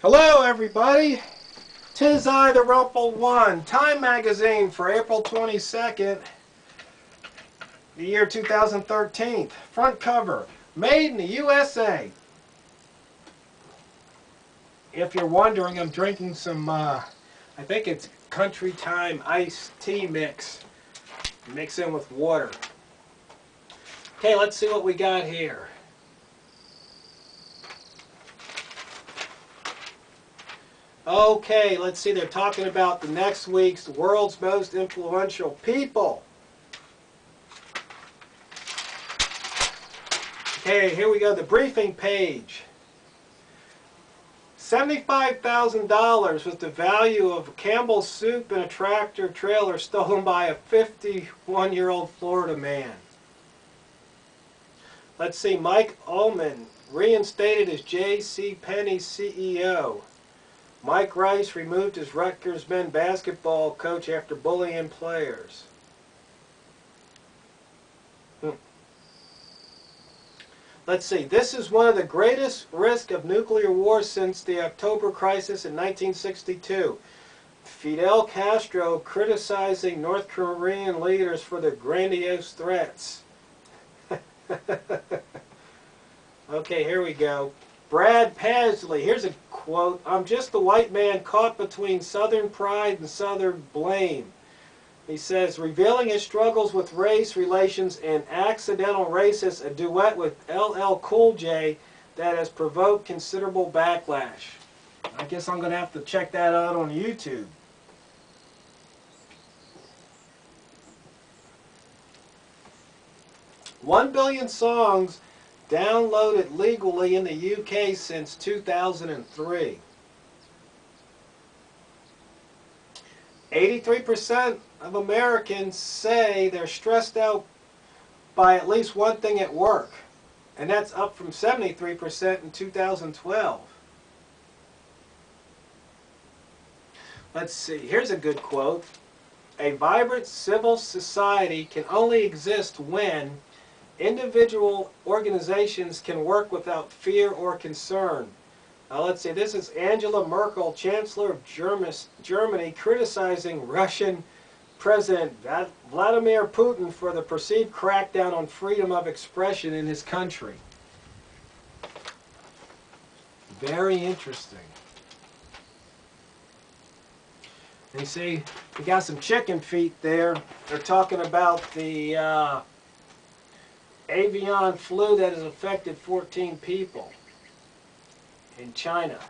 Hello everybody, 'tis I the Rumple One, Time Magazine for April 22nd, the year 2013. Front cover, made in the USA. If you're wondering, I'm drinking some, I think it's Country Time iced tea mix in with water. Okay, let's see what we got here. Okay, let's see, they're talking about the next week's world's most influential people. Okay, here we go, the briefing page. $75,000 was the value of Campbell's soup and a tractor trailer stolen by a 51-year-old Florida man. Let's see, Mike Ullman reinstated as J.C. Penney's CEO. Mike Rice removed as Rutgers men's basketball coach after bullying players. Let's see, this is one of the greatest risks of nuclear war since the October crisis in 1962. Fidel Castro criticizing North Korean leaders for their grandiose threats. Okay, here we go. Brad Paisley, here's a quote, "I'm just the white man caught between Southern pride and Southern blame." He says, revealing his struggles with race relations and Accidental Racist, a duet with LL Cool J that has provoked considerable backlash. I guess I'm going to have to check that out on YouTube. "1 billion songs downloaded legally in the UK since 2003. 83% of Americans say they're stressed out by at least one thing at work, and that's up from 73% in 2012. Let's see, here's a good quote. "A vibrant civil society can only exist when individual organizations can work without fear or concern." Now let's see, this is Angela Merkel, Chancellor of Germany, criticizing Russian President Vladimir Putin for the perceived crackdown on freedom of expression in his country. Very interesting. And you see, we got some chicken feet there. They're talking about the avian flu that has affected 14 people in China.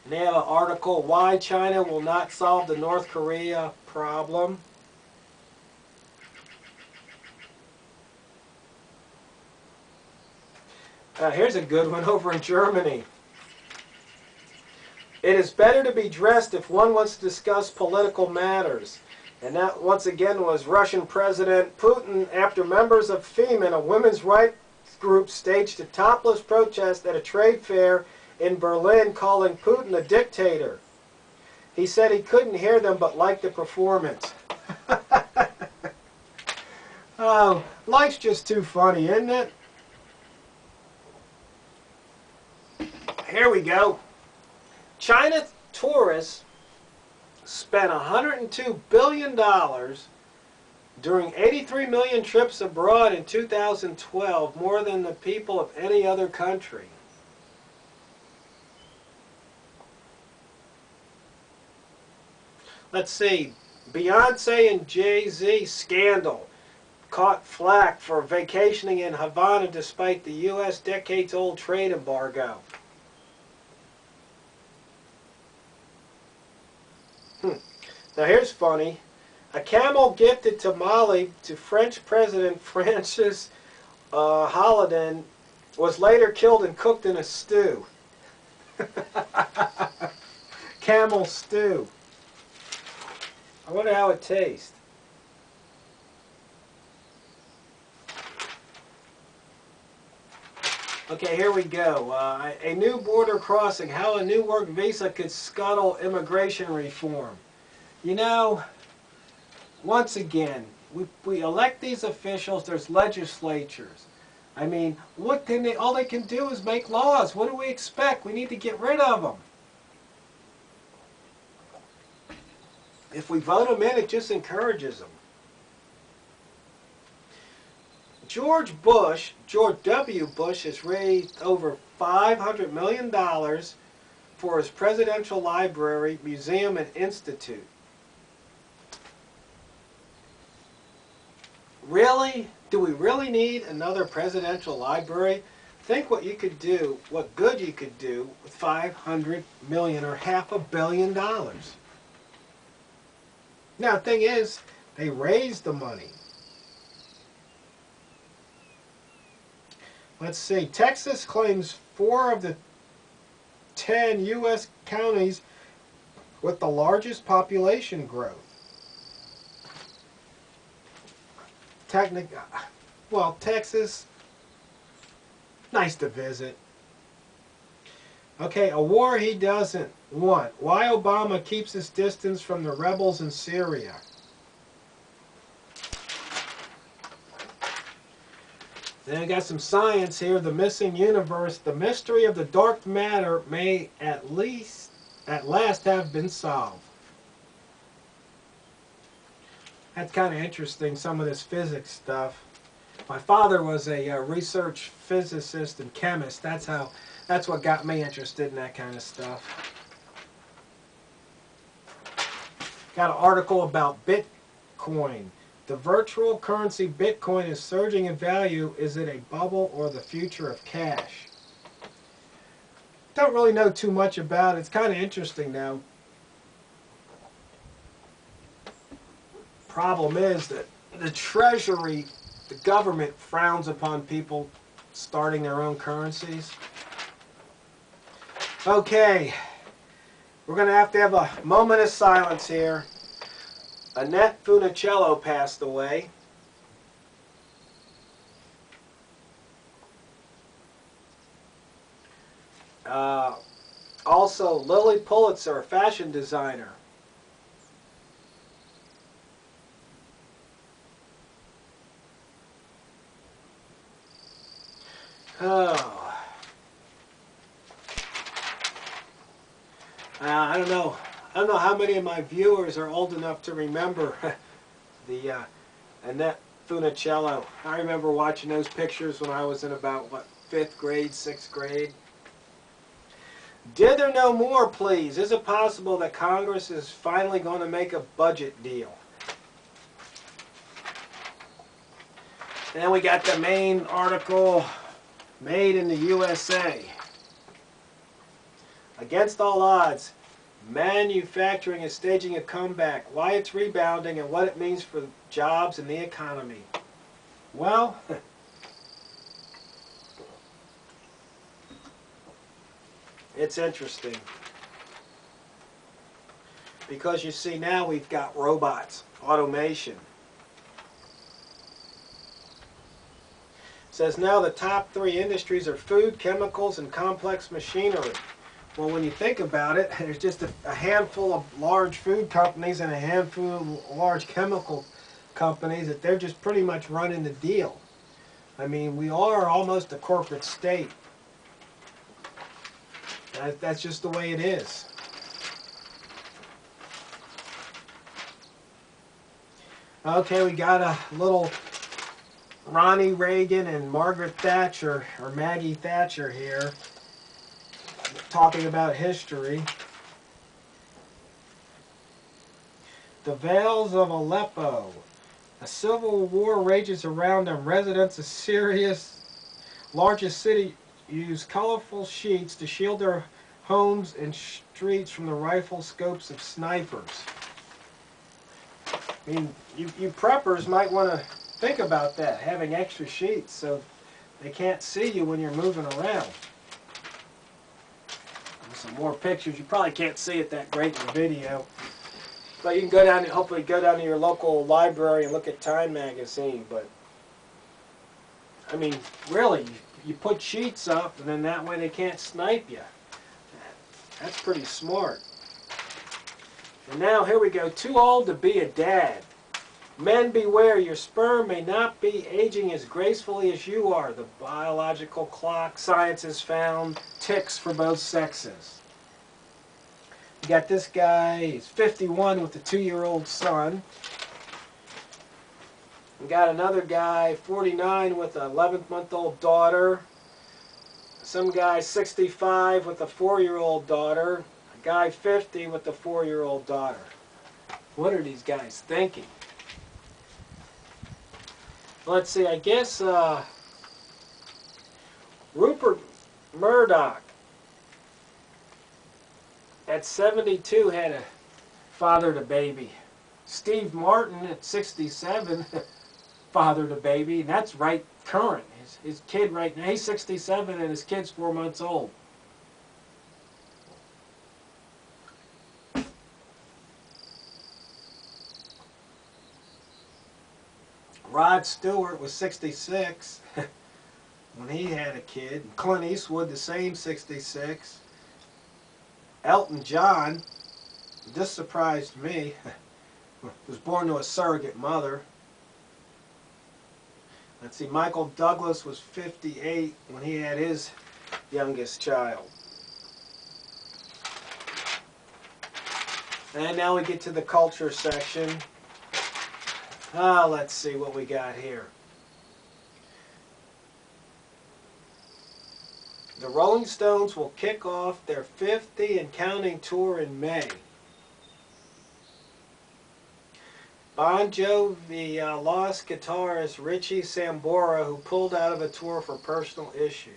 And they have an article, "Why China Will Not Solve the North Korea Problem." Here's a good one over in Germany. "It is better to be dressed if one wants to discuss political matters." And that, once again, was Russian President Putin after members of FEMEN, a women's rights group, staged a topless protest at a trade fair in Berlin calling Putin a dictator. He said he couldn't hear them but liked the performance. Oh, life's just too funny, isn't it? Here we go. China tourists spent $102 billion during 83 million trips abroad in 2012, more than the people of any other country. Let's see, Beyonce and Jay-Z scandal. Caught flack for vacationing in Havana despite the U.S. decades-old trade embargo. Now here's funny. A camel gifted to Mali to French President Francis Hollande was later killed and cooked in a stew. Camel stew. I wonder how it tastes. Okay, here we go. A new border crossing. How a new work visa could scuttle immigration reform. You know, once again, we elect these officials, there's legislatures. I mean, what can all they can do is make laws. What do we expect? We need to get rid of them. If we vote them in, it just encourages them. George W. Bush has raised over $500 million for his presidential library, museum, and institute. Really? Do we really need another presidential library? Think what you could do, what good you could do with $500 million or $500 million. Now, the thing is, they raised the money. Let's see. Texas claims 4 of the 10 U.S. counties with the largest population growth. Well, Texas, nice to visit. Okay, a war he doesn't want. Why Obama keeps his distance from the rebels in Syria. Then I got some science here. The missing universe. The mystery of the dark matter may at last have been solved. That's kind of interesting, some of this physics stuff. My father was a research physicist and chemist. That's what got me interested in that kind of stuff. Got an article about Bitcoin. The virtual currency Bitcoin is surging in value. Is it a bubble or the future of cash? Don't really know too much about it. It's kind of interesting though. Problem is that the Treasury, the government, frowns upon people starting their own currencies. Okay, we're going to have a moment of silence here. Annette Funicello passed away. Also, Lily Pulitzer, a fashion designer. Oh. I don't know. I don't know how many of my viewers are old enough to remember the Annette Funicello. I remember watching those pictures when I was in about, what, 5th grade, 6th grade. Did there no more, please? Is it possible that Congress is finally going to make a budget deal? Then we got the main article, Made in the USA. Against all odds, manufacturing is staging a comeback. Why it's rebounding and what it means for jobs and the economy. Well, it's interesting. Because you see now we've got robots, automation. It says now the top 3 industries are food, chemicals, and complex machinery. Well, when you think about it, there's just a handful of large food companies and a handful of large chemical companies that they're just pretty much running the deal. I mean, we are almost a corporate state. That's just the way it is. Okay, we got a little Ronnie Reagan and Margaret Thatcher, or Maggie Thatcher here, talking about history. The Vales of Aleppo. A civil war rages around them. Residents of Syria's largest city use colorful sheets to shield their homes and streets from the rifle scopes of snipers. I mean, you preppers might want to think about that, having extra sheets so they can't see you when you're moving around. Some more pictures. You probably can't see it that great in the video, but you can go down, hopefully go down to your local library and look at Time magazine. But I mean, really, you put sheets up, and then that way they can't snipe you. That's pretty smart. And now here we go. Too old to be a dad. Men beware, your sperm may not be aging as gracefully as you are. The biological clock science has found ticks for both sexes. You got this guy, he's 51 with a 2-year-old son. We got another guy, 49 with an 11-month-old daughter. Some guy, 65 with a 4-year-old daughter. A guy, 50 with a 4-year-old daughter. What are these guys thinking? Let's see, I guess Rupert Murdoch at 72 had a fathered a baby. Steve Martin at 67 fathered a baby, and that's right current. His kid right now, he's 67 and his kid's 4 months old. Rod Stewart was 66 when he had a kid. Clint Eastwood, the same, 66. Elton John, this surprised me, was born to a surrogate mother. Let's see, Michael Douglas was 58 when he had his youngest child. And now we get to the culture section. Let's see what we got here. The Rolling Stones will kick off their 50 and counting tour in May. Bon Jovi lost guitarist Richie Sambora, who pulled out of a tour for personal issues.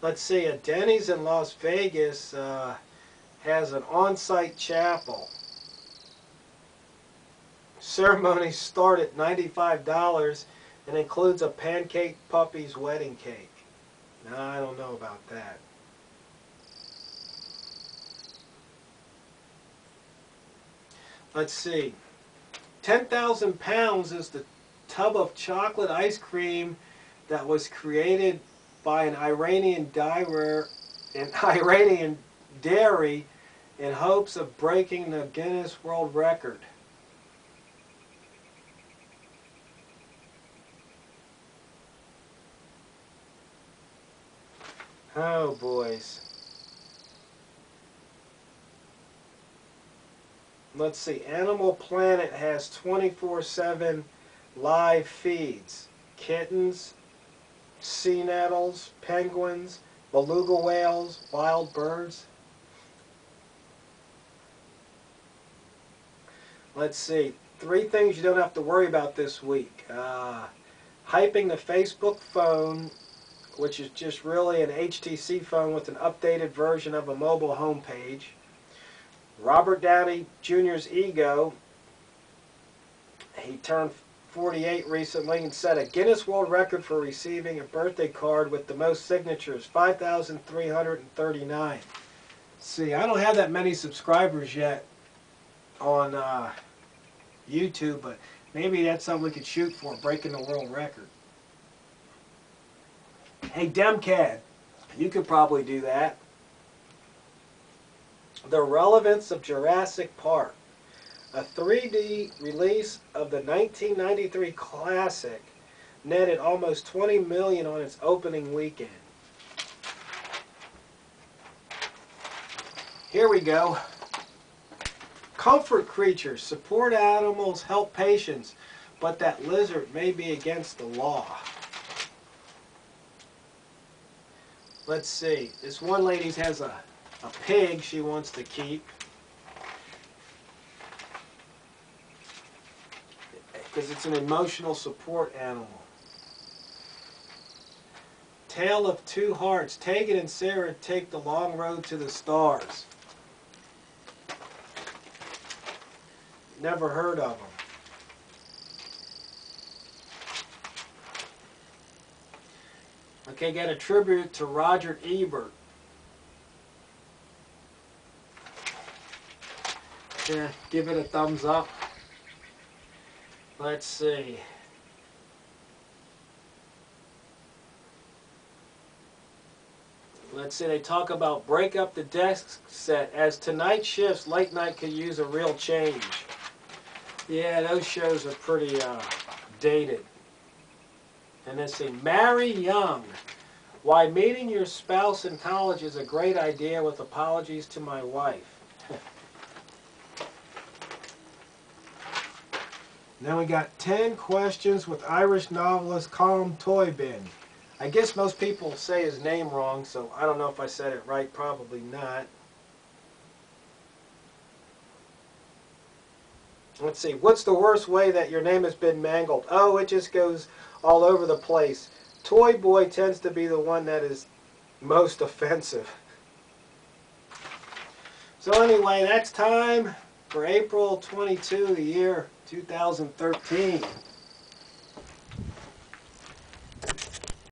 Let's see, a Denny's in Las Vegas has an on-site chapel. Ceremonies start at $95 and includes a pancake puppy's wedding cake. Now, I don't know about that. Let's see. 10,000 pounds is the tub of chocolate ice cream that was created by an Iranian dairy in hopes of breaking the Guinness World Record. Oh, boys. Let's see. Animal Planet has 24/7 live feeds. Kittens, sea nettles, penguins, beluga whales, wild birds. Let's see. 3 things you don't have to worry about this week. Hyping the Facebook phone, which is just really an HTC phone with an updated version of a mobile homepage. Robert Downey Jr.'s ego, he turned 48 recently and set a Guinness World Record for receiving a birthday card with the most signatures, 5,339. See, I don't have that many subscribers yet on YouTube, but maybe that's something we could shoot for, breaking the world record. Hey, Demcad, you could probably do that. The relevance of Jurassic Park. A 3D release of the 1993 classic netted almost $20 million on its opening weekend. Here we go. Comfort creatures, support animals, help patients, but that lizard may be against the law. Let's see. This one lady has a pig she wants to keep because it's an emotional support animal. Tale of Two Hearts. Tegan and Sarah take the long road to the stars. Never heard of them. Okay, got a tribute to Roger Ebert. Yeah, give it a thumbs up. Let's see. Let's see, they talk about break up the desk set. As tonight shifts, late night could use a real change. Yeah, those shows are pretty dated. And let's see, marry young. Why meeting your spouse in college is a great idea with apologies to my wife. Then we got 10 questions with Irish novelist Colm Toibin. I guess most people say his name wrong, so I don't know if I said it right. Probably not. Let's see. What's the worst way that your name has been mangled? Oh, it just goes all over the place. Toy Boy tends to be the one that is most offensive. So anyway, that's time for April 22, the year 2013.